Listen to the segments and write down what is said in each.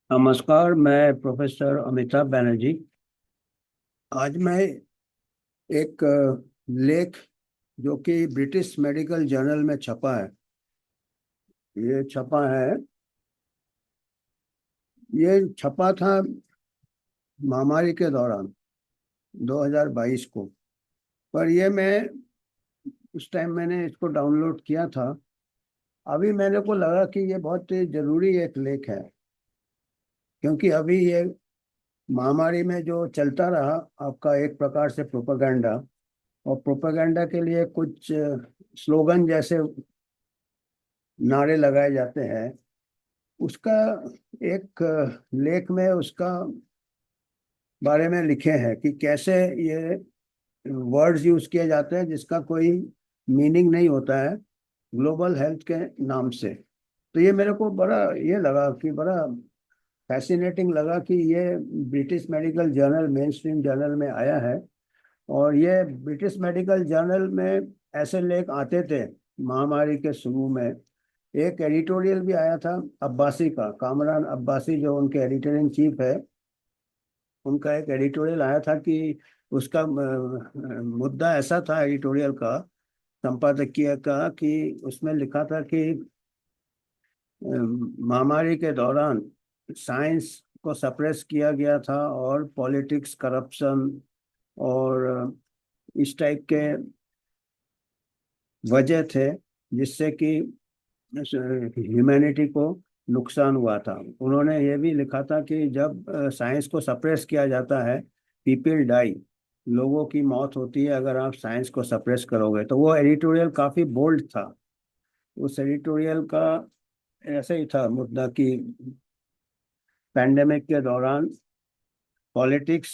नमस्कार। मैं प्रोफेसर अमिताभ बनर्जी। आज मैं एक लेख जो कि ब्रिटिश मेडिकल जर्नल में छपा है, ये छपा है, ये छपा था महामारी के दौरान 2022 को। पर ये मैं उस टाइम मैंने इसको डाउनलोड किया था। अभी मेरे को लगा कि ये बहुत ही जरूरी एक लेख है, क्योंकि अभी ये महामारी में जो चलता रहा आपका एक प्रकार से प्रोपेगेंडा, और प्रोपेगेंडा के लिए कुछ स्लोगन जैसे नारे लगाए जाते हैं, उसका एक लेख में उसका बारे में लिखे हैं कि कैसे ये वर्ड्स यूज किए जाते हैं जिसका कोई मीनिंग नहीं होता है ग्लोबल हेल्थ के नाम से। तो ये मेरे को बड़ा ये लगा कि बड़ा फैसिनेटिंग लगा कि ये British medical journal main stream journal में आया है। और ये ब्रिटिश मेडिकल जर्नल में ऐसे लेख आते थे महामारी के शुरू में। एक एडिटोरियल भी आया था अब्बासी का, कामरान अब्बासी जो उनके एडिटर इन चीफ है, उनका एक एडिटोरियल आया था कि उसका मुद्दा ऐसा था एडिटोरियल का, संपादकीय का, कि उसमें लिखा था कि महामारी के दौरान साइंस को सप्रेस किया गया था और पॉलिटिक्स, करप्शन और इस टाइप के वजह थे जिससे कि ह्यूमैनिटी को नुकसान हुआ था। उन्होंने ये भी लिखा था कि जब साइंस को सप्रेस किया जाता है, पीपल डाई, लोगों की मौत होती है अगर आप साइंस को सप्रेस करोगे। तो वो एडिटोरियल काफी बोल्ड था। उस एडिटोरियल का ऐसे ही था मुद्दा कि पैंडेमिक के दौरान politics,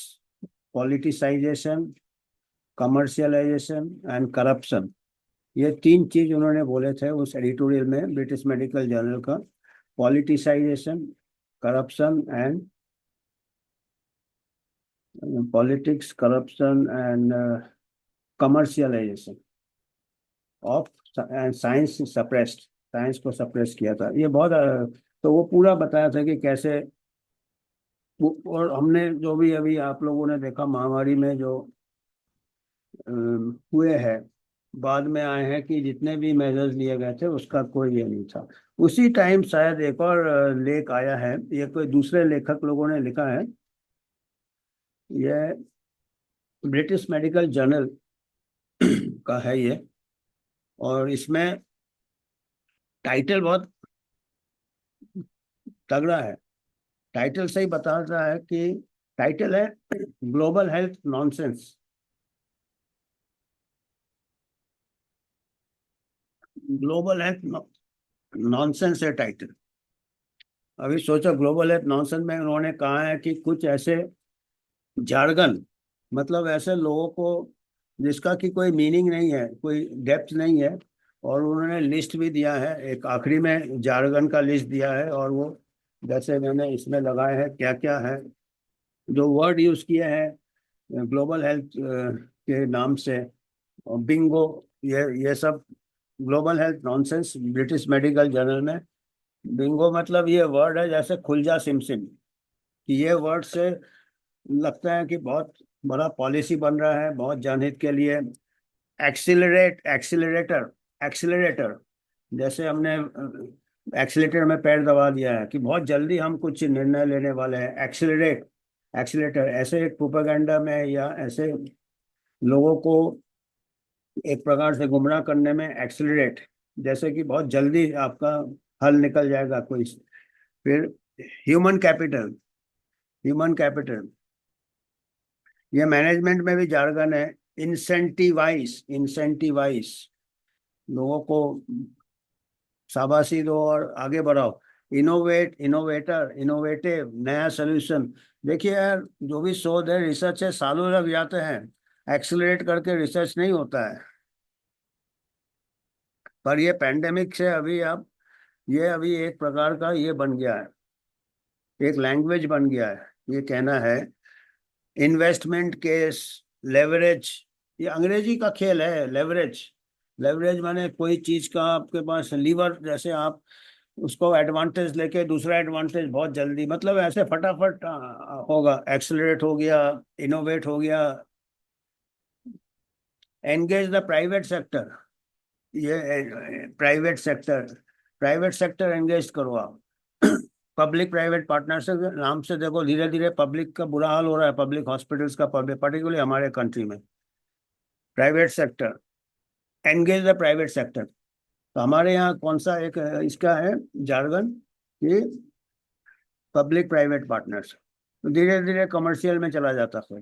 politicisation, commercialisation and corruption, ये तीन चीज उन्होंने बोले थे उस एडिटोरियल में ब्रिटिश मेडिकल जर्नल का। Politicisation, corruption and politics, corruption and commercialisation of and science suppressed, science को सप्रेस किया था। ये बहुत तो वो पूरा बताया था कि कैसे और हमने जो भी अभी आप लोगों ने देखा महामारी में जो हुए हैं, बाद में आए हैं कि जितने भी मेजर्स लिए गए थे उसका कोई ये नहीं था। उसी टाइम शायद एक और लेख आया है, ये कोई दूसरे लेखक लोगों ने लिखा है। ये ब्रिटिश मेडिकल जर्नल का है ये, और इसमें टाइटल बहुत तगड़ा है। टाइटल से ही बताता है कि टाइटल है global health nonsense. Global health nonsense है टाइटल। अभी सोचो, ग्लोबल हेल्थ नॉनसेंस में उन्होंने कहा है कि कुछ ऐसे जार्गन, मतलब ऐसे लोगों को जिसका कि कोई मीनिंग नहीं है, कोई डेप्थ नहीं है। और उन्होंने लिस्ट भी दिया है, एक आखिरी में जार्गन का लिस्ट दिया है, और वो जैसे मैंने इसमें लगाए हैं क्या क्या है जो वर्ड यूज किए हैं ग्लोबल हेल्थ के नाम से। बिंगो, ये सब global health nonsense British medical journal में। बिंगो मतलब ये वर्ड है जैसे खुल जा सिम सिम, कि ये वर्ड से लगता है कि बहुत बड़ा पॉलिसी बन रहा है बहुत जनहित के लिए। एक्सिलरेटर, एक्सिलरेटर, जैसे हमने एक्सीलेटर में पैर दबा दिया है कि बहुत जल्दी हम कुछ निर्णय लेने वाले हैं। एक्सिलरेट, एक्सीलेटर, ऐसे एक प्रोपेगेंडा में या ऐसे लोगों को एक प्रकार से गुमराह करने में एक्सिलरेट, जैसे कि बहुत जल्दी आपका हल निकल जाएगा कोई। फिर ह्यूमन कैपिटल, ह्यूमन कैपिटल, ये मैनेजमेंट में भी जार्गन है। इंसेंटिवाइज, इंसेंटिवाइज, लोगों को शाबाशी दो और आगे बढ़ाओ। इनोवेट, इनोवेटर, इनोवेटिव, नया सोल्यूशन। देखिए यार, जो भी शोध है, रिसर्च है, सालों लग जाते हैं, एक्सीलरेट करके रिसर्च नहीं होता है। पर ये पैंडेमिक से अभी आप, ये अभी एक प्रकार का ये बन गया है, एक लैंग्वेज बन गया है। ये कहना है इन्वेस्टमेंट केस, लेवरेज, ये अंग्रेजी का खेल है। लेवरेज, लेवरेज माने कोई चीज का आपके पास लीवर, जैसे आप उसको एडवांटेज लेके दूसरा एडवांटेज बहुत जल्दी, मतलब ऐसे फटाफट होगा, एक्सेलरेट हो गया, इनोवेट हो गया। एंगेज द प्राइवेट सेक्टर, ये प्राइवेट सेक्टर एंगेज करो आप। पब्लिक प्राइवेट पार्टनरशिप के नाम से देखो धीरे धीरे पब्लिक का बुरा हाल हो रहा है, पब्लिक हॉस्पिटल्स का, पब्लिक पर्टिकुलरली हमारे कंट्री में। Private sector, engage the private sector. तो हमारे यहाँ कौन सा एक इसका है जार्गन, ये पब्लिक प्राइवेट पार्टनर्स, तो धीरे धीरे कमर्शियल में चला जाता है।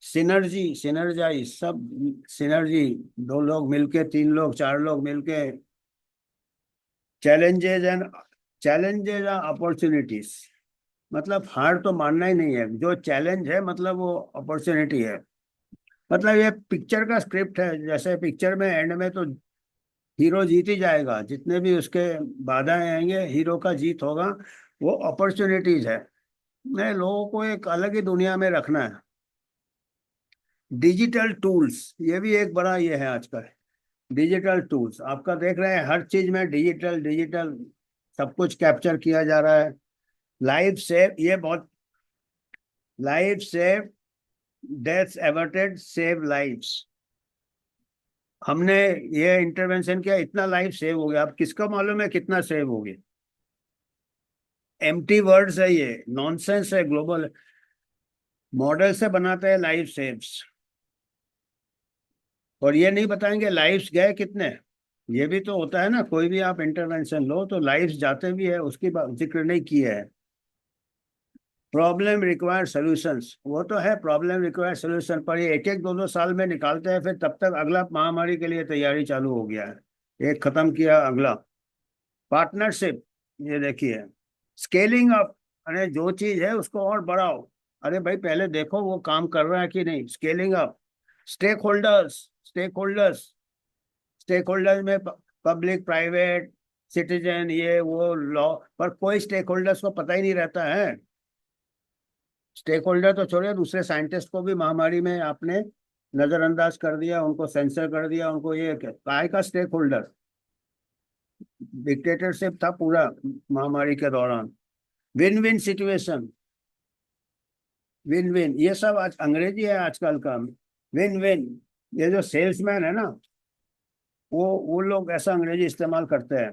सिनर्जी, सिनर्जाइज, सब सिनर्जी, दो लोग मिलके, तीन लोग, चार लोग मिलके। चैलेंजेस एंड चैलेंजेस और अपॉर्चुनिटीज, मतलब हार तो मानना ही नहीं है, जो चैलेंज है मतलब वो अपॉर्चुनिटी है। मतलब ये पिक्चर का स्क्रिप्ट है, जैसे पिक्चर में एंड में तो हीरो जीत ही जाएगा, जितने भी उसके बाधाएं आएंगे हीरो का जीत होगा। वो अपॉर्चुनिटीज है, नहीं लोगों को एक अलग ही दुनिया में रखना है। डिजिटल टूल्स, ये भी एक बड़ा ये है आजकल। डिजिटल टूल्स आपका देख रहे हैं, हर चीज में डिजिटल डिजिटल सब कुछ कैप्चर किया जा रहा है। लाइफ सेव, ये बहुत, life save, deaths averted, save lives. हमने ये इंटरवेंशन किया, इतना लाइफ सेव हो गया, अब किसका मालूम है कितना सेव हो गया। एम्प्टी वर्ड्स है ये, नॉनसेंस है। ग्लोबल मॉडल से बनाते हैं लाइफ सेव्स, और ये नहीं बताएंगे लाइफ्स गए कितने। ये भी तो होता है ना, कोई भी आप इंटरवेंशन लो तो लाइफ्स जाते भी है, उसकी जिक्र नहीं किया है। प्रॉब्लम रिक्वायर सॉल्यूशंस, वो तो है प्रॉब्लम रिक्वायर सॉल्यूशन, पर ये एक एक दो दो साल में निकालते हैं, फिर तब तक अगला महामारी के लिए तैयारी चालू हो गया है, एक खत्म किया अगला। पार्टनरशिप, ये देखिए, स्केलिंग अप, अरे जो चीज है उसको और बढ़ाओ। अरे भाई पहले देखो वो काम कर रहा है कि नहीं, scaling up. Stakeholders, stakeholders, stakeholders में पब्लिक प्राइवेट सिटीजन ये वो लॉ, पर कोई स्टेक होल्डर्स को पता ही नहीं रहता है। स्टेक होल्डर तो छोड़िए, दूसरे साइंटिस्ट को भी महामारी में आपने नजरअंदाज कर दिया, उनको सेंसर कर दिया, उनको ये काय का स्टेक होल्डर, डिक्टेटरशिप था पूरा महामारी के दौरान। Win win situation, win win, ये सब आज अंग्रेजी है आजकल का। विन विन, ये जो सेल्समैन है ना, वो लोग ऐसा अंग्रेजी इस्तेमाल करते हैं।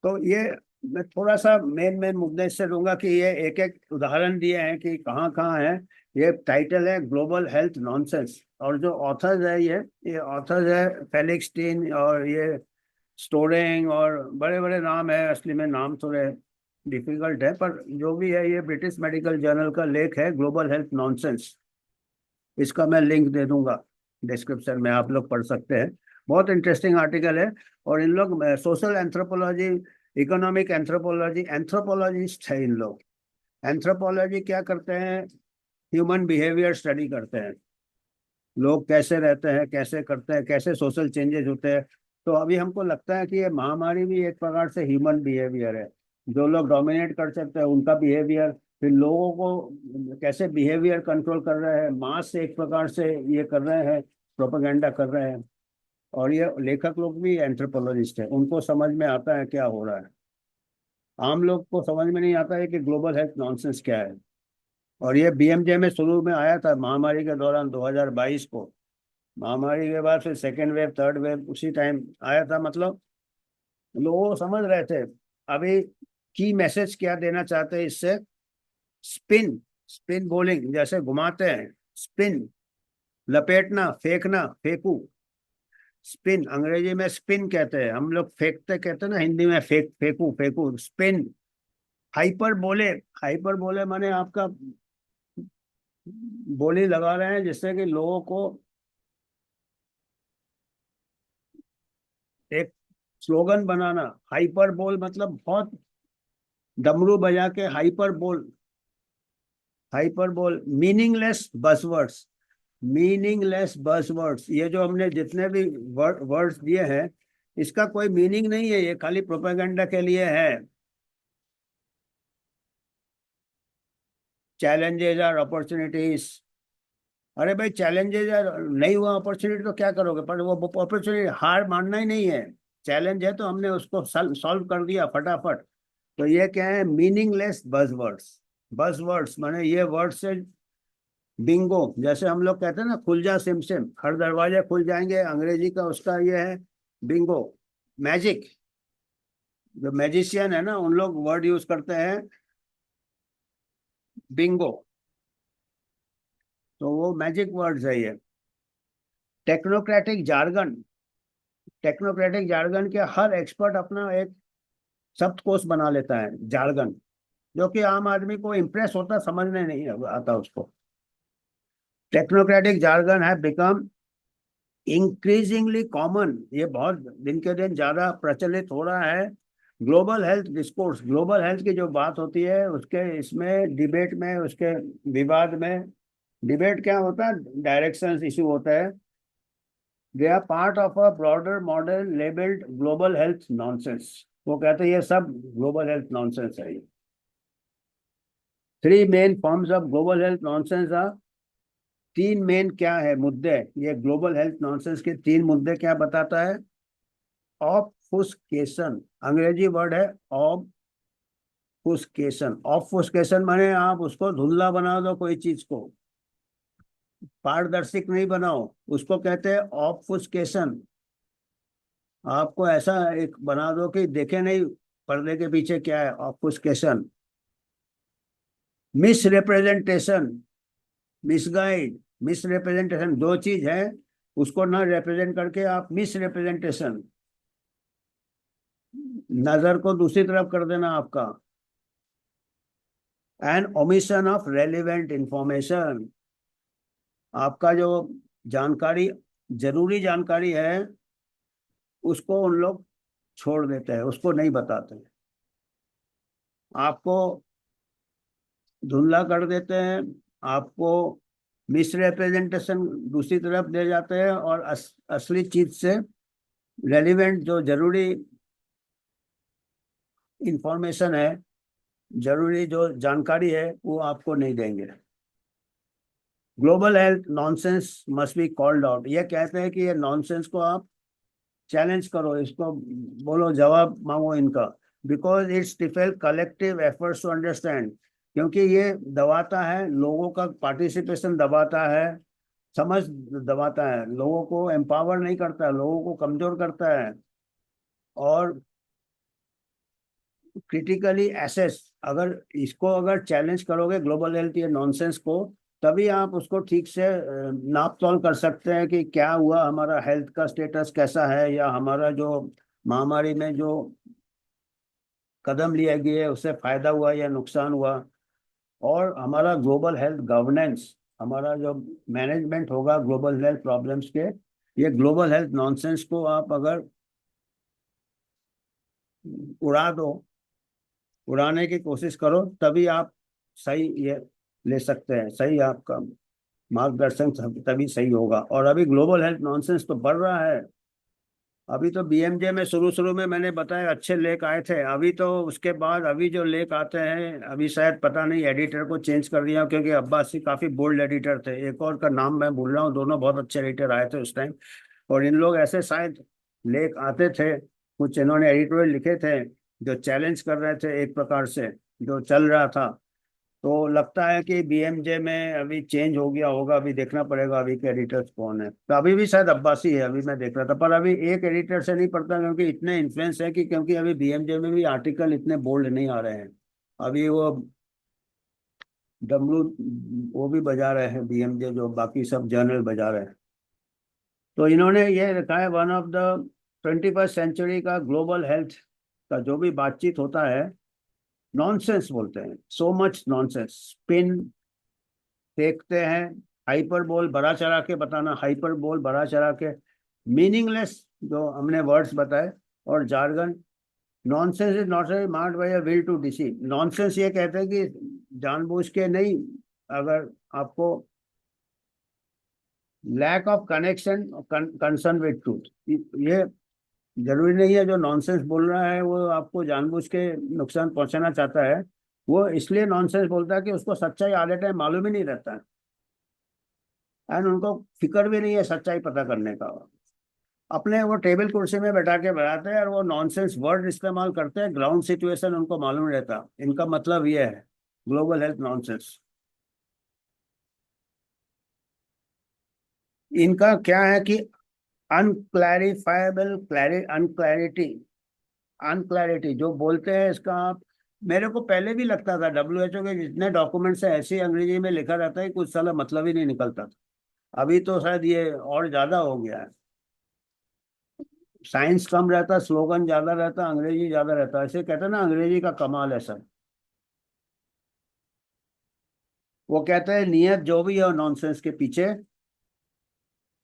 तो ये मैं थोड़ा सा मेन मेन मुद्दे से दूंगा कि ये एक एक उदाहरण दिए हैं कि कहाँ कहाँ है। ये टाइटल है ग्लोबल हेल्थ नॉनसेंस, और जो ऑथर्स है ये ऑथर्स है फेलिक्स टीन, और ये स्टोरेंग, और बड़े बड़े नाम है, असली में नाम थोड़े डिफिकल्ट है, पर जो भी है ये ब्रिटिश मेडिकल जर्नल का लेख है, ग्लोबल हेल्थ नॉनसेंस। इसका मैं लिंक दे दूंगा डिस्क्रिप्शन में, आप लोग पढ़ सकते हैं। बहुत इंटरेस्टिंग आर्टिकल है। और इन लोग social anthropology, economic anthropology, anthropologist है इन लोग। एंथ्रोपोलॉजी क्या करते हैं, ह्यूमन बिहेवियर स्टडी करते हैं, लोग कैसे रहते हैं, कैसे करते हैं, कैसे सोशल चेंजेस होते हैं। तो अभी हमको लगता है कि ये महामारी भी एक प्रकार से ह्यूमन बिहेवियर है, जो लोग डोमिनेट कर सकते हैं उनका बिहेवियर, फिर लोगों को कैसे बिहेवियर कंट्रोल कर रहे हैं, मास से एक प्रकार से ये कर रहे हैं, प्रोपेगेंडा कर रहे हैं। और ये लेखक लोग भी एंथ्रोपोलॉजिस्ट है, उनको समझ में आता है क्या हो रहा है। आम लोग को समझ में नहीं आता है कि ग्लोबल हेल्थ नॉनसेंस क्या है। और ये बीएमजे में शुरू में आया था महामारी के दौरान 2022 को, महामारी के बाद फिर सेकेंड वेव, थर्ड वेव उसी टाइम आया था, मतलब लोग समझ रहे थे। अभी की मैसेज क्या देना चाहते हैं इससे, स्पिन, स्पिन बॉलिंग, जैसे घुमाते हैं, स्पिन, लपेटना, फेंकना, फेंकू। स्पिन अंग्रेजी में स्पिन कहते हैं, हम लोग फेंकते कहते हैं ना हिंदी में, फेंकू फेंकू, स्पिन। हाइपर बोले, हाइपर बोले माने आपका बोली लगा रहे हैं जिससे कि लोगों को एक स्लोगन बनाना। हाइपर बोल मतलब बहुत डमरू बजा के हाइपर बोल, हाइपर बोल। मीनिंगलेस बजवर्ड्स, मीनिंगलेस बजवर्ड्स, ये जो हमने जितने भी वर्ड्स दिए हैं इसका कोई मीनिंग नहीं है, ये खाली प्रोपेगेंडा के लिए है। चैलेंजेस और अपॉर्चुनिटीज, अरे भाई चैलेंजेस नहीं हुआ अपॉर्चुनिटी तो क्या करोगे, पर वो अपॉर्चुनिटी हार मानना ही नहीं है। चैलेंज है तो हमने उसको सॉल्व कर दिया फटाफट। तो ये क्या है, मीनिंगलेस बज़वर्ड्स। बज़वर्ड्स माने ये वर्ड से बिंगो, जैसे हम लोग कहते हैं ना खुल जा सिम सिम, हर दरवाजे खुल जाएंगे, अंग्रेजी का उसका ये है बिंगो। मैजिक, जो मैजिशियन है ना उन लोग वर्ड यूज करते हैं बिंगो। तो वो मैजिक वर्ड्स है ये। टेक्नोक्रेटिक जार्गन, टेक्नोक्रेटिक जार्गन के हर एक्सपर्ट अपना एक शब्दकोश बना लेता है जार्गन, जो कि आम आदमी को इम्प्रेस होता, समझने नहीं आता उसको। टेक्नोक्रेटिक जार्गन है बिकम इंक्रीजिंगली कॉमन, ये बहुत दिन के दिन ज्यादा प्रचलित हो रहा है। Global health discourse, global health की जो बात होती है उसके इसमें डिबेट में, उसके विवाद में, डिबेट क्या होता है, डायरेक्शंस इशू होता है। They are part of a broader model labelled global health nonsense. वो कहते हैं ये सब ग्लोबल हेल्थ नॉनसेंस है। Three main forms of global health nonsense are, तीन मेन क्या है मुद्दे, ये ग्लोबल हेल्थ नॉनसेंस के तीन मुद्दे क्या बताता है। ऑबफुस्केशन, अंग्रेजी वर्ड है ऑबफुस्केशन। ऑबफुस्केशन माने आप उसको धुंधला बना दो, कोई चीज को पारदर्शिक नहीं बनाओ, उसको कहते हैं ऑबफुस्केशन। आपको ऐसा एक बना दो कि देखे नहीं पर्दे के पीछे क्या है, obfuscation. Misrepresentation, misguide, misrepresentation, दो चीज है उसको ना रिप्रेजेंट करके आप मिस रिप्रेजेंटेशन, नजर को दूसरी तरफ कर देना आपका। And omission of relevant information, आपका जो जानकारी, जरूरी जानकारी है उसको उन लोग छोड़ देते हैं, उसको नहीं बताते हैं, आपको धुंधला कर देते हैं, आपको मिस रिप्रेजेंटेशन दूसरी तरफ ले जाते हैं, और असली चीज से रेलिवेंट जो जरूरी इंफॉर्मेशन है, जरूरी जो जानकारी है वो आपको नहीं देंगे। Global health nonsense must be called out, ये कहते हैं कि ये नॉनसेंस को आप चैलेंज करो, इसको बोलो, जवाब मांगो इनका। Because it's difficult collective efforts to understand, क्योंकि ये दबाता है लोगों का पार्टिसिपेशन, दबाता है समझ, दबाता है लोगों को, एम्पावर नहीं करता है, लोगों को कमजोर करता है। और क्रिटिकली एसेस, अगर इसको अगर चैलेंज करोगे ग्लोबल हेल्थ ये नॉनसेंस को, तभी आप उसको ठीक से नाप तौल कर सकते हैं कि क्या हुआ, हमारा हेल्थ का स्टेटस कैसा है, या हमारा जो महामारी में जो कदम लिए गए उससे फायदा हुआ या नुकसान हुआ। और हमारा ग्लोबल हेल्थ गवर्नेंस, हमारा जो मैनेजमेंट होगा ग्लोबल हेल्थ प्रॉब्लम्स के, ये ग्लोबल हेल्थ नॉनसेंस को आप अगर उड़ा दो, उड़ाने की कोशिश करो, तभी आप सही ये ले सकते हैं, सही आपका मार्गदर्शन तभी सही होगा। और अभी ग्लोबल हेल्थ नॉनसेंस तो बढ़ रहा है। अभी तो बीएमजे में शुरू शुरू में मैंने बताया अच्छे लेख आए थे, अभी तो उसके बाद अभी जो लेख आते हैं, अभी शायद पता नहीं एडिटर को चेंज कर दिया, क्योंकि अब्बासी काफी बोल्ड एडिटर थे, एक और का नाम मैं भूल रहा हूँ, दोनों बहुत अच्छे एडिटर आए थे उस टाइम। और इन लोग ऐसे शायद लेख आते थे, कुछ इन्होंने एडिटोरियल लिखे थे जो चैलेंज कर रहे थे एक प्रकार से जो चल रहा था। तो लगता है कि बीएमजे में अभी चेंज हो गया होगा, अभी देखना पड़ेगा अभी के एडिटर्स कौन है। तो अभी भी शायद अब्बासी है, अभी मैं देख रहा था, पर अभी एक एडिटर से नहीं पड़ता, क्योंकि इतने इन्फ्लुएंस है कि, क्योंकि अभी बीएमजे में भी आर्टिकल इतने बोल्ड नहीं आ रहे हैं। अभी वो डब्लू, वो भी बजा रहे हैं बीएमजे, जो बाकी सब जर्नल बजा रहे हैं। तो इन्होंने ये रखा है, one of the 21st century का ग्लोबल हेल्थ का जो भी बातचीत होता है, नॉनसेंस बोलते हैं, सो मच नॉनसेंस, स्पिन फेंकते हैं, हाइपरबोल बढ़ा चढ़ा के बताना, हाइपरबोल बढ़ा चढ़ा के, मीनिंगलेस जो हमने वर्ड्स बताए, और jargon. Nonsense is not marked by a will to deceive, nonsense ये कहते हैं कि जानबूझ के नहीं, अगर आपको lack of connection concern with truth, ये जरूरी नहीं है जो नॉनसेंस बोल रहा है वो आपको जानबूझ के नुकसान पहुंचाना चाहता है। वो इसलिए नॉनसेंस बोलता है कि उसको सच्चाई आधे टाइम मालूम ही नहीं रहता है, एंड उनको फिक्र भी नहीं है सच्चाई पता करने का। अपने वो टेबल कुर्सी में बैठा के बनाते हैं और वो नॉनसेंस वर्ड इस्तेमाल करते हैं, ग्राउंड सिचुएशन उनको मालूम रहता, इनका मतलब ये है ग्लोबल हेल्थ नॉनसेंस। इनका क्या है कि अनक्लैरिफाइबल अनक्लैरिटी, अनक्लैरिटी जो बोलते हैं इसका आप, मेरे को पहले भी लगता था WHO के जितने डॉक्यूमेंट्स है ऐसी अंग्रेजी में लिखा रहता है कुछ साला मतलब ही नहीं निकलता था। अभी तो शायद ये और ज्यादा हो गया है, साइंस कम रहता, स्लोगन ज्यादा रहता, अंग्रेजी ज्यादा रहता, ऐसे कहते हैं ना अंग्रेजी का कमाल है सर। वो कहते हैं नियत जो भी है नॉनसेंस के पीछे,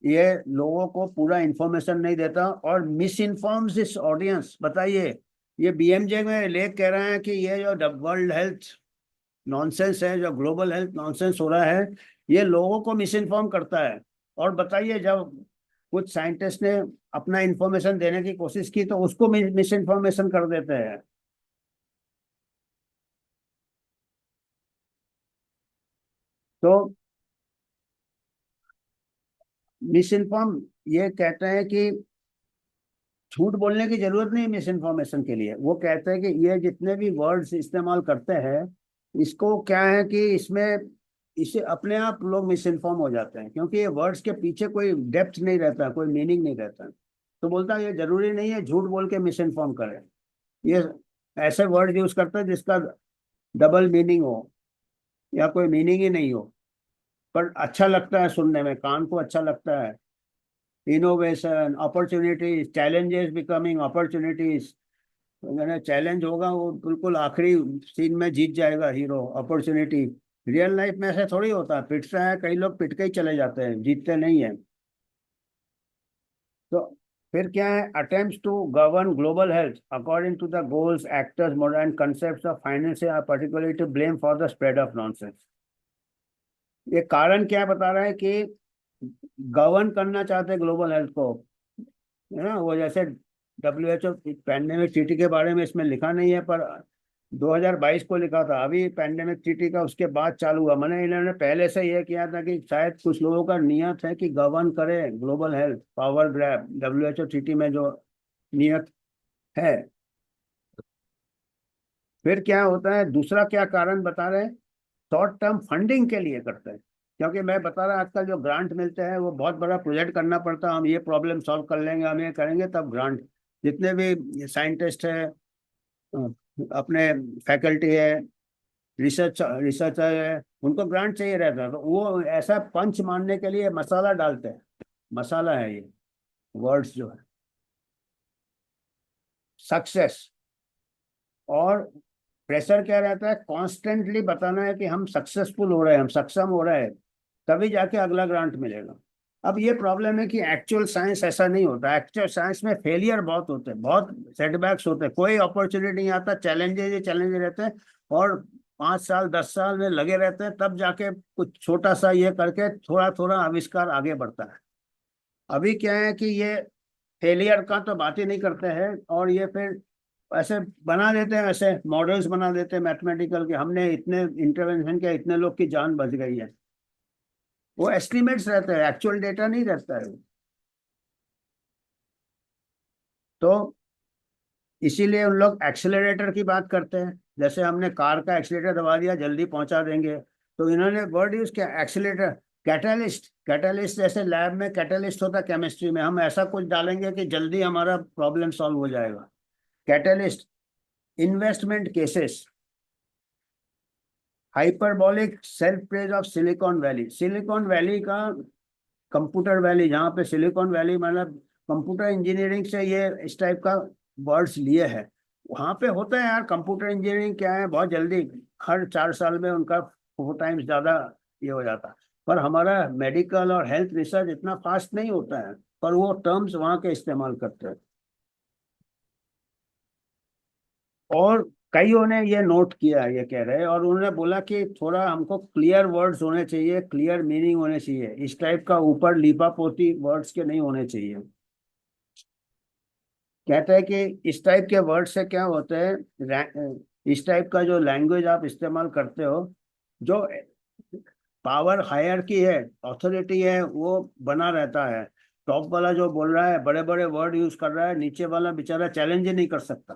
ये लोगों को पूरा इंफॉर्मेशन नहीं देता और मिस इन्फॉर्म्स दिस ऑडियंस। बताइए, ये BMJ में लेख कह रहे हैं कि ये जो वर्ल्ड हेल्थ नॉनसेंस है, जो ग्लोबल हेल्थ नॉनसेंस हो रहा है, ये लोगों को मिस इन्फॉर्म करता है। और बताइए, जब कुछ साइंटिस्ट ने अपना इंफॉर्मेशन देने की कोशिश की तो उसको मिस इन्फॉर्मेशन कर देते हैं। तो मिस इन्फॉर्म, ये कहते हैं कि झूठ बोलने की जरूरत नहीं मिस इन्फॉर्मेशन के लिए। वो कहते हैं कि ये जितने भी वर्ड्स इस्तेमाल करते हैं, इसको क्या है कि इसमें इसे अपने आप लोग मिस इन्फॉर्म हो जाते हैं, क्योंकि ये वर्ड्स के पीछे कोई डेप्थ नहीं रहता, कोई मीनिंग नहीं रहता। तो बोलता है ये जरूरी नहीं है झूठ बोल के मिस इन्फॉर्म करे, ये ऐसे वर्ड यूज करता है जिसका डबल मीनिंग हो या कोई मीनिंग ही नहीं हो, पर अच्छा लगता है सुनने में, कान को अच्छा लगता है। Innovation, opportunities, challenges becoming opportunities. मैंने चैलेंज होगा वो बिल्कुल आखिरी सीन में जीत जाएगा हीरो, अपॉर्चुनिटी। रियल लाइफ में ऐसे थोड़ी होता है, पिटता है, कई लोग पिट के ही चले जाते हैं, जीतते नहीं है। तो फिर क्या है, attempts to govern global health according to the goals actors modern concepts of finance are particularly to blame for the spread of nonsense. ये कारण क्या बता रहा है कि गवर्न करना चाहते हैं ग्लोबल हेल्थ को, है ना। वो जैसे WHO पैंडेमिक ट्रीटी के बारे में इसमें लिखा नहीं है, पर 2022 को लिखा था, अभी पैंडेमिक ट्रीटी का उसके बाद चालू हुआ। मैंने इन्होंने पहले से यह किया था कि शायद कुछ लोगों का नियत है कि गवर्न करे global health, power grab WHO treaty में जो नियत है। फिर क्या होता है, दूसरा क्या कारण बता रहे हैं, शॉर्ट टर्म फंडिंग के लिए करते हैं। क्योंकि मैं बता रहा आजकल जो ग्रांट मिलते हैं वो बहुत बड़ा प्रोजेक्ट करना पड़ता है, हम ये प्रॉब्लम सॉल्व कर लेंगे, हम ये करेंगे, तब ग्रांट। जितने भी साइंटिस्ट है, अपने फैकल्टी है, रिसर्चर है, उनको ग्रांट चाहिए रहता है, तो वो ऐसा पंच मारने के लिए मसाला डालते हैं। मसाला है ये वर्ड्स जो है, सक्सेस। और प्रेशर क्या रहता है, कॉन्स्टेंटली बताना है कि हम सक्सेसफुल हो रहे हैं, हम सक्षम हो रहे हैं, तभी जाके अगला ग्रांट मिलेगा। अब ये प्रॉब्लम है कि एक्चुअल साइंस ऐसा नहीं होता, एक्चुअल साइंस में फेलियर बहुत होते हैं, बहुत सेटबैक्स होते हैं, कोई अपॉर्चुनिटी नहीं आता, चैलेंजेस ही चैलेंजेस रहते हैं। और 5 साल 10 साल में लगे रहते हैं, तब जाके कुछ छोटा सा ये करके थोड़ा थोड़ा आविष्कार आगे बढ़ता है। अभी क्या है कि ये फेलियर का तो बात ही नहीं करते हैं, और ये फिर ऐसे बना देते हैं, ऐसे मॉडल्स बना देते हैं मैथमेटिकल के, हमने इतने इंटरवेंशन किया, इतने लोग की जान बच गई है। वो एस्टिमेट्स रहते हैं, एक्चुअल डेटा नहीं रहता है। तो इसीलिए उन लोग एक्सेलरेटर की बात करते हैं, जैसे हमने कार का एक्सीलेटर दबा दिया जल्दी पहुंचा देंगे, तो इन्होंने वर्ड यूज किया एक्सीलेटर। कैटलिस्ट, कैटलिस्ट जैसे लैब में कैटलिस्ट होता है केमिस्ट्री में, हम ऐसा कुछ डालेंगे कि जल्दी हमारा प्रॉब्लम सॉल्व हो जाएगा। Catalyst. Investment cases, hyperbolic self praise of silicon valley. Silicon valley का कंप्यूटर वैली, जहाँ पे सिलिकॉन वैली मतलब कंप्यूटर इंजीनियरिंग से ये इस टाइप का वर्ड्स लिए है। वहाँ पे होता है यार, कंप्यूटर इंजीनियरिंग क्या है, बहुत जल्दी हर 4 साल में उनका 4 टाइम्स ज़्यादा ये हो जाता है। पर हमारा मेडिकल और हेल्थ रिसर्च इतना फास्ट नहीं होता है, पर वो टर्म्स वहाँ के इस्तेमाल करते हैं। और कईयों ने ये नोट किया है, ये कह रहे हैं, और उन्होंने बोला कि थोड़ा हमको क्लियर वर्ड्स होने चाहिए, क्लियर मीनिंग होने चाहिए, इस टाइप का ऊपर लीपा पोती वर्ड्स के नहीं होने चाहिए। कहते हैं कि इस टाइप के वर्ड से क्या होते हैं, इस टाइप का जो लैंग्वेज आप इस्तेमाल करते हो, जो पावर हायरार्की है, अथॉरिटी है, वो बना रहता है। टॉप वाला जो बोल रहा है बड़े बड़े वर्ड यूज कर रहा है, नीचे वाला बेचारा चैलेंज ही नहीं कर सकता।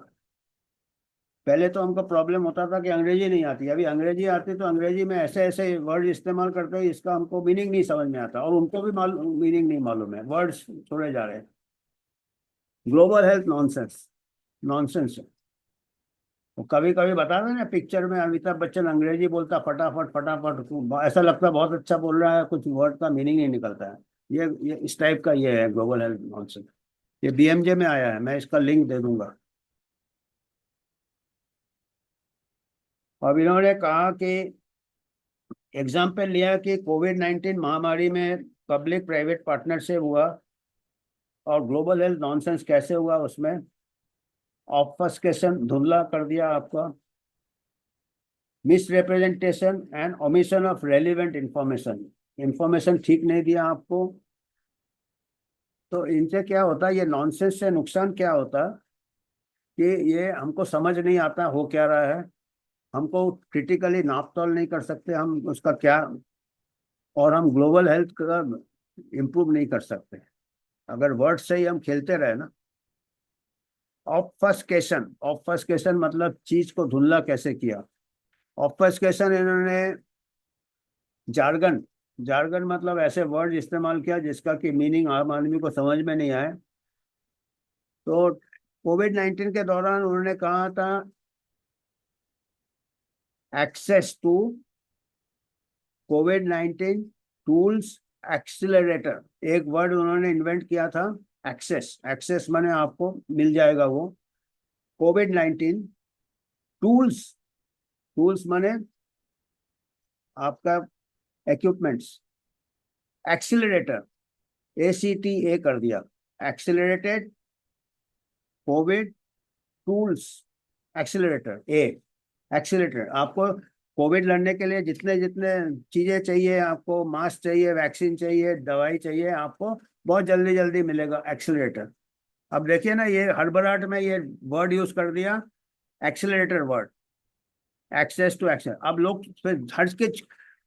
पहले तो हमको प्रॉब्लम होता था कि अंग्रेजी नहीं आती, अभी अंग्रेजी आती तो अंग्रेजी में ऐसे ऐसे वर्ड इस्तेमाल करते हैं इसका हमको मीनिंग नहीं समझ में आता, और उनको भी मालूम मीनिंग नहीं मालूम है, वर्ड्स छोड़े जा रहे हैं। ग्लोबल हेल्थ नॉनसेंस, नॉनसेंस है। वो कभी कभी बताते ना पिक्चर में अमिताभ बच्चन अंग्रेजी बोलता फटाफट फटाफट, ऐसा लगता है बहुत अच्छा बोल रहा है, कुछ वर्ड का मीनिंग नहीं निकलता है। ये इस टाइप का ये है ग्लोबल हेल्थ नॉनसेंस। ये बीएमजे में आया है, मैं इसका लिंक दे दूंगा। अब इन्होंने कहा कि एग्जाम्पल लिया कि कोविड 19 महामारी में पब्लिक प्राइवेट पार्टनरशिप हुआ, और ग्लोबल हेल्थ नॉनसेंस कैसे हुआ उसमें। ऑब्फस्केशन, धुंधला कर दिया आपका। Miss representation and omission of relevant information, information ठीक नहीं दिया आपको। तो इनसे क्या होता है, ये नॉनसेंस से नुकसान क्या होता है कि ये हमको समझ नहीं आता हो क्या रहा है, हमको क्रिटिकली नाप तोल नहीं कर सकते हम उसका क्या, और हम ग्लोबल हेल्थ का इम्प्रूव नहीं कर सकते अगर वर्ड से ही हम खेलते रहे ना। ऑब्फस्केशन, ऑब्फस्केशन मतलब चीज को धुंधला कैसे किया। ऑब्फस्केशन इन्होंने जार्गन, जार्गन मतलब ऐसे वर्ड इस्तेमाल किया जिसका कि मीनिंग आम आदमी को समझ में नहीं आए। तो कोविड 19 के दौरान उन्होंने कहा था access to covid 19 tools accelerator, एक वर्ड उन्होंने इन्वेंट किया था। एक्सेस, एक्सेस माने आपको मिल जाएगा वो। कोविड 19 टूल्स, टूल्स माने आपका इक्विपमेंट्स। एक्सिलरेटर, ACTA कर दिया, एक्सिलरेटेड कोविड टूल्स, एक्सिलरेटर ए। एक्सिलेटर आपको कोविड लड़ने के लिए जितने जितने चीजें चाहिए, आपको मास्क चाहिए, वैक्सीन चाहिए, दवाई चाहिए, आपको बहुत जल्दी जल्दी मिलेगा, एक्सिलरेटर। अब देखिए ना, ये हड़बड़ाहट में ये वर्ड यूज कर दिया, accelerator word, access to action. अब लोग फिर हट के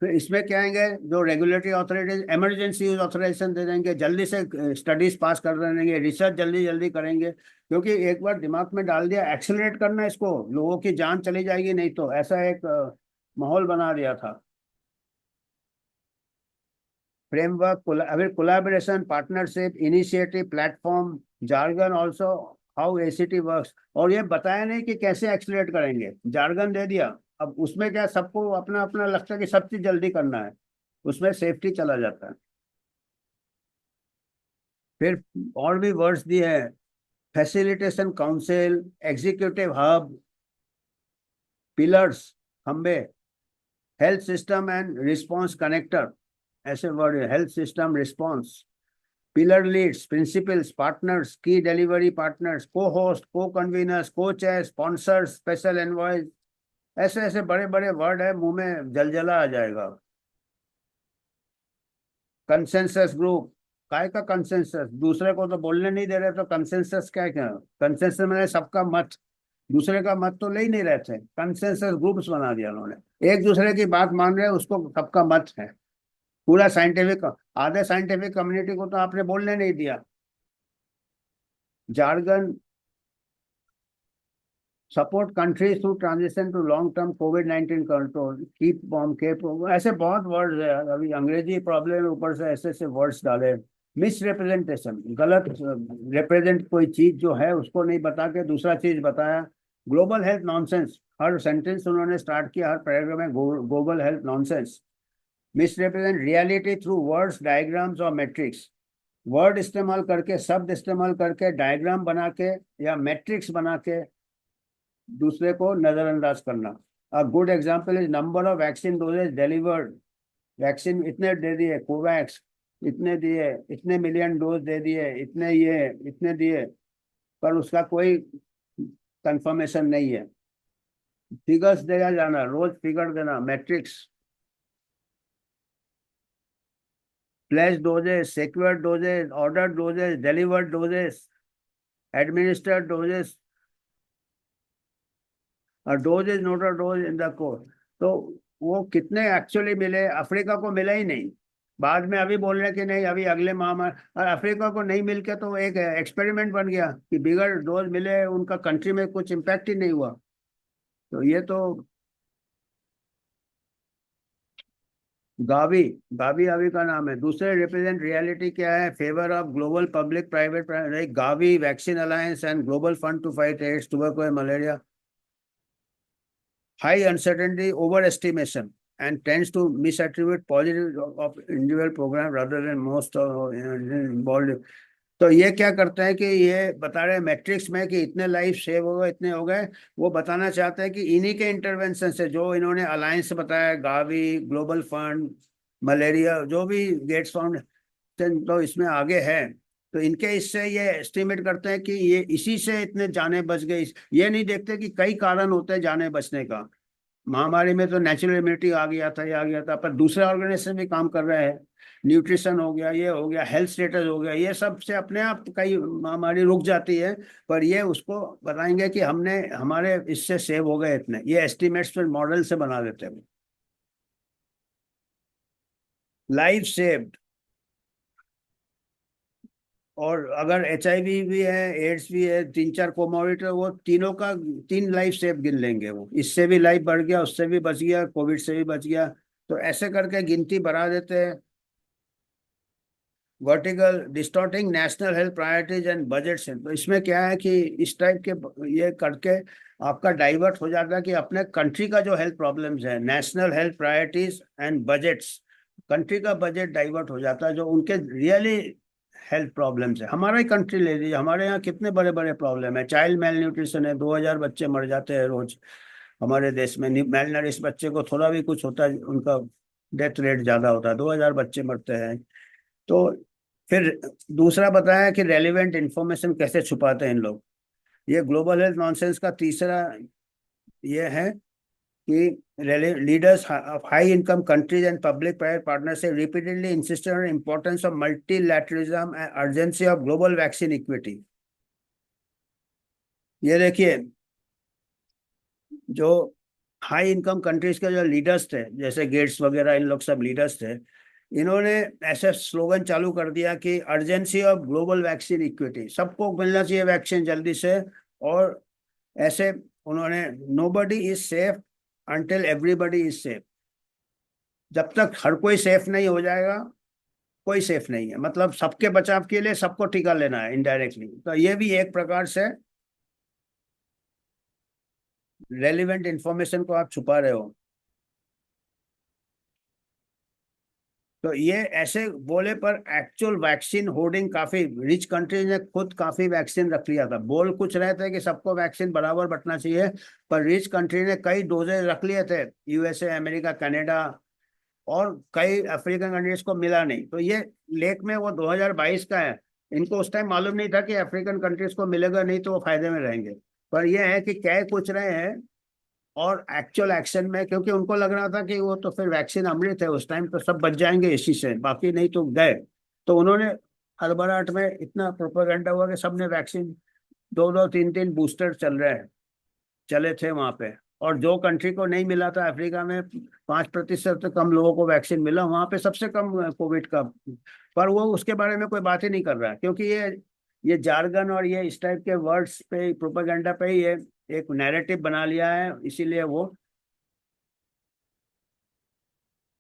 फिर इसमें क्या आएंगे, जो regulatory authorities emergency use authorisation दे देंगे, जल्दी से स्टडीज पास कर देंगे, रिसर्च जल्दी जल्दी करेंगे, क्योंकि एक बार दिमाग में डाल दिया एक्सेलरेट करना इसको, लोगों की जान चली जाएगी नहीं तो, ऐसा एक माहौल बना दिया था। फ्रेमवर्क, अभी collaboration, partnership, initiative, platform, jargon also, how ACT works. और ये बताया नहीं कि कैसे एक्सलेट करेंगे, जार्गन दे दिया। अब उसमें क्या, सबको अपना अपना लगता है कि सब चीज जल्दी करना है, उसमें सेफ्टी चला जाता है। फिर और भी वर्ड्स दिए हैं, facilitation council, executive hub, pillars, खंबे, health system and response connector, ऐसे वर्ड है, health system response, pillar leads, principals, partners, की delivery partners, co host, co conveners, को चेयर, स्पॉन्सर्स, स्पेशल एनवॉयज, ऐसे ऐसे बड़े बड़े वर्ड है, मुंह में जलजला आ जाएगा। कंसेंसस ग्रुप, काय का कंसेंसस, दूसरे को तो बोलने नहीं दे रहे, तो कंसेंसस क्या क्या, कंसेंसस मैंने सबका मत, दूसरे का मत तो ले ही नहीं रहे थे, कंसेंसस ग्रुप्स बना दिया उन्होंने, एक दूसरे की बात मान रहे हैं, उसको सबका मत है। पूरा साइंटिफिक, आधे साइंटिफिक कम्युनिटी को तो आपने बोलने नहीं दिया। Jargon, support countries through transition to long term covid 19 control, keep bomb cape, ऐसे बहुत वर्ड्स है। अभी अंग्रेजी प्रॉब्लम है, ऊपर से ऐसे ऐसे वर्ड्स डाले। मिस रिप्रेजेंटेशन, गलत रिप्रेजेंट कोई चीज जो है उसको नहीं बता के दूसरा चीज बताया। ग्लोबल हेल्थ नॉनसेंस, हर सेंटेंस उन्होंने स्टार्ट किया, हर पैराग्राफ में global health nonsense. Miss represent reality through words, diagrams और मैट्रिक्स, वर्ड इस्तेमाल करके, शब्द इस्तेमाल करके, डायग्राम बना के या मैट्रिक्स बना के दूसरे को नजरअंदाज करना। A good example is number of vaccine doses delivered, vaccine इतने दे दिए, कोवैक्स इतने दिए, इतने मिलियन डोज दे दिए, इतने ये इतने दिए, पर उसका कोई कंफर्मेशन नहीं है। फिगर्स दिया जाना, रोज फिगर देना, metrics, place doses, secure doses, order doses, delivered doses, administered doses, और dose is not a dose in the course. तो वो कितने एक्चुअली मिले, अफ्रीका को मिला ही नहीं, बाद में अभी बोल रहे हैं कि नहीं, अभी अगले महामारी, और अफ्रीका को नहीं मिल के तो एक एक्सपेरिमेंट बन गया कि बिगड़ डोज मिले, उनका कंट्री में कुछ इम्पैक्ट ही नहीं हुआ। तो ये तो गावी, गावी अभी का नाम है। दूसरे रिप्रेजेंट रियलिटी क्या है, favour of global public private, Gavi vaccine alliance and global fund to fight AIDS, tuberculosis, malaria. High uncertainty, overestimation, and tends to misattribute positive of individual program rather than most involved। तो ये क्या करते हैं कि ये बता रहे हैं मैट्रिक्स में कि इतने लाइफ सेव हो गए, इतने हो गए। वो बताना चाहते हैं कि इन्हीं के इंटरवेंशन से, जो इन्होंने अलायंस बताया, गावी, ग्लोबल फंड, मलेरिया, जो भी गेट्स फाउंडेशन तो इसमें आगे है, तो इनके इससे ये एस्टिमेट करते हैं कि ये इसी से इतने जाने बच गई। ये नहीं देखते कि कई कारण होते हैं जाने बचने का। महामारी में तो नेचुरल इम्यूनिटी आ गया था, ये आ गया था, पर दूसरे ऑर्गेनाइजेशन भी काम कर रहे हैं। न्यूट्रिशन हो गया, ये हो गया, हेल्थ स्टेटस हो गया, ये सब से अपने आप कई महामारी रुक जाती है। पर ये उसको बताएंगे कि हमने हमारे इससे सेव हो गए इतने, ये एस्टिमेट्स फिर मॉडल से बना देते हैं। लाइफ सेव्ड, और अगर HIV भी है, एड्स भी है, तीन चार कोमोrbid है, वो तीनों का 3 लाइफ सेव गिन लेंगे। वो इससे भी लाइफ बढ़ गया, उससे भी बच गया, कोविड से भी बच गया। तो ऐसे करके गिनती बढ़ा देते हैं। Vertical distorting national health priorities and budgets हैं। तो इसमें क्या है कि इस टाइप के ये करके आपका डाइवर्ट हो जाता है कि अपने कंट्री का जो हेल्थ प्रॉब्लम्स है, national health priorities and budgets, country का बजट डाइवर्ट हो जाता है जो उनके रियली हेल्थ प्रॉब्लम्स है। हमारा ही कंट्री ले लीजिए, हमारे यहाँ कितने बड़े बड़े प्रॉब्लम है। चाइल्ड मेल न्यूट्रिशन है, 2000 बच्चे मर जाते हैं रोज हमारे देश में। मेल नरिश बच्चे को थोड़ा भी कुछ होता है, उनका डेथ रेट ज्यादा होता है, 2000 बच्चे मरते हैं। तो फिर दूसरा बताया कि रेलिवेंट इंफॉर्मेशन कैसे छुपाते हैं इन लोग। ये ग्लोबल हेल्थ नॉनसेंस का तीसरा ये है कि leaders of high income countries and public private partnership repeatedly insisted on importance of multilateralism and urgency of global vaccine equity. ये देखिए, जो हाई इनकम कंट्रीज के जो लीडर्स थे, जैसे गेट्स वगैरह, इन लोग सब लीडर्स थे, इन्होंने ऐसे स्लोगन चालू कर दिया कि urgency of global vaccine equity, सबको मिलना चाहिए वैक्सीन जल्दी से। और ऐसे उन्होंने nobody is safe until everybody is safe, जब तक हर कोई सेफ नहीं हो जाएगा, कोई सेफ नहीं है। मतलब सबके बचाव के लिए सबको टीका लेना है इनडायरेक्टली। तो ये भी एक प्रकार से रेलिवेंट इंफॉर्मेशन को आप छुपा रहे हो। तो ये ऐसे बोले, पर एक्चुअल वैक्सीन होर्डिंग, काफी रिच कंट्रीज ने खुद काफी वैक्सीन रख लिया था। बोल कुछ रहे थे कि सबको वैक्सीन बराबर बंटना चाहिए, पर रिच कंट्री ने कई डोजेज रख लिए थे, USA, अमेरिका, कनाडा, और कई अफ्रीकन कंट्रीज को मिला नहीं। तो ये लेख में वो 2022 का है। इनको उस टाइम मालूम नहीं था कि अफ्रीकन कंट्रीज को मिलेगा नहीं तो वो फायदे में रहेंगे। पर यह है कि कह कुछ रहे हैं और एक्चुअल एक्शन में, क्योंकि उनको लग रहा था कि वो तो फिर वैक्सीन अमृत है, उस टाइम तो सब बच जाएंगे इसी से, बाकी नहीं तो गए। तो उन्होंने हड़बड़ाहट में इतना प्रोपेगेंडा हुआ कि सबने वैक्सीन, 2-2 3-3 बूस्टर चल रहे हैं, चले थे वहां पे। और जो कंट्री को नहीं मिला था, अफ्रीका में 5% से कम लोगों को वैक्सीन मिला, वहां पे सबसे कम कोविड का। पर वो उसके बारे में कोई बात ही नहीं कर रहा है, क्योंकि ये जार्गन और ये इस टाइप के वर्ड्स पे, प्रोपेगेंडा पे ही ये एक नैरेटिव बना लिया है, इसीलिए वो।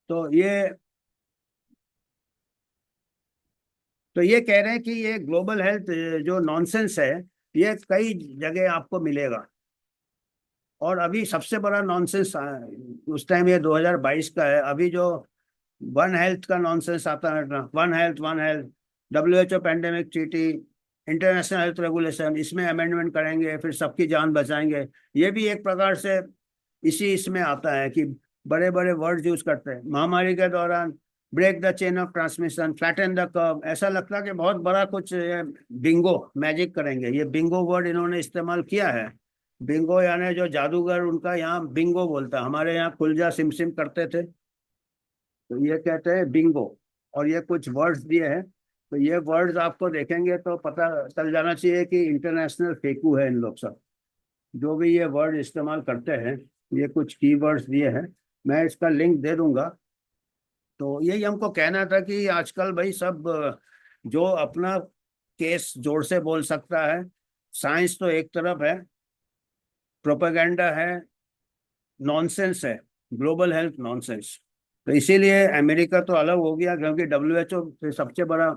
तो ये कह रहे हैं कि ये ग्लोबल हेल्थ जो नॉनसेंस है, ये कई जगह आपको मिलेगा। और अभी सबसे बड़ा नॉनसेंस उस टाइम ये 2022 का है। अभी जो वन हेल्थ का नॉनसेंस आता है ना, one health, one health, WHO pandemic treaty, international health regulation, इसमें अमेंडमेंट करेंगे, फिर सबकी जान बचाएंगे। ये भी एक प्रकार से इसी इसमें आता है कि बड़े बड़े वर्ड्स यूज करते हैं। महामारी के दौरान break the chain of transmission, flatten the curve, ऐसा लगता है कि बहुत बड़ा कुछ बिंगो मैजिक करेंगे। ये बिंगो वर्ड इन्होंने इस्तेमाल किया है। बिंगो यानी जो जादूगर, उनका यहाँ बिंगो बोलता है, हमारे यहाँ खुलजा सिमसिम करते थे, तो ये कहते हैं बिंगो। और ये कुछ वर्ड्स दिए हैं, तो ये वर्ड्स आपको देखेंगे तो पता चल जाना चाहिए कि इंटरनेशनल फेकू है इन लोग सब, जो भी ये वर्ड इस्तेमाल करते हैं। ये कुछ की वर्ड्स दिए हैं, मैं इसका लिंक दे दूंगा। तो यही हमको कहना था कि आजकल भाई सब जो अपना केस जोर से बोल सकता है, साइंस तो एक तरफ है, प्रोपेगेंडा है, नॉनसेंस है, ग्लोबल हेल्थ नॉनसेंस। तो इसीलिए अमेरिका तो अलग हो गया, क्योंकि डब्ल्यूएचओ से सबसे बड़ा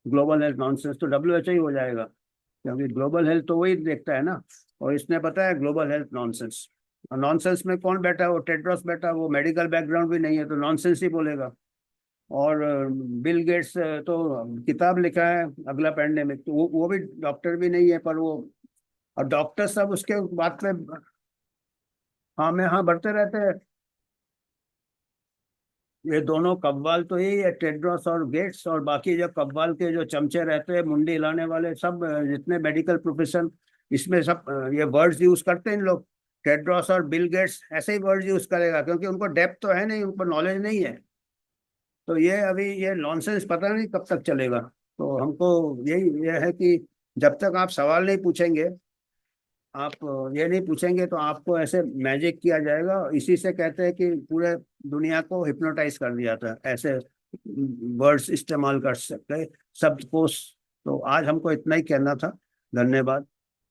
ग्लोबल हेल्थ नॉनसेंस तो डब्ल्यूएचओ ही हो जाएगा, क्योंकि ग्लोबल हेल्थ तो वही देखता है ना। और इसने पता है ग्लोबल हेल्थ नॉनसेंस, और नॉनसेंस में कौन बैठा है? वो टेड्रोस बैठा है, वो मेडिकल बैकग्राउंड भी नहीं है, तो नॉनसेंस ही बोलेगा। और बिल गेट्स तो किताब लिखा है अगला पैंडेमिक, तो वो भी डॉक्टर भी नहीं है, पर वो, और डॉक्टर सब उसके बात पे हाँ में हाँ भरते रहते हैं। ये दोनों कव्वाल तो यही है, टेड्रोस और गेट्स, और बाकी जो कव्वाल के जो चमचे रहते हैं मुंडी हिलाने वाले सब, जितने मेडिकल प्रोफेशन, इसमें सब ये वर्ड्स यूज करते हैं इन लोग। टेड्रोस और बिल गेट्स ऐसे ही वर्ड्स यूज करेगा, क्योंकि उनको डेप्थ तो है नहीं, उनको नॉलेज नहीं है। तो ये अभी ये नॉनसेंस पता नहीं कब तक चलेगा। तो हमको यही ये है कि जब तक आप सवाल नहीं पूछेंगे, आप ये नहीं पूछेंगे, तो आपको ऐसे मैजिक किया जाएगा। इसी से कहते हैं कि पूरे दुनिया को हिप्नोटाइज कर दिया था, ऐसे वर्ड्स इस्तेमाल कर सकते, शब्दकोश। तो आज हमको इतना ही कहना था। धन्यवाद।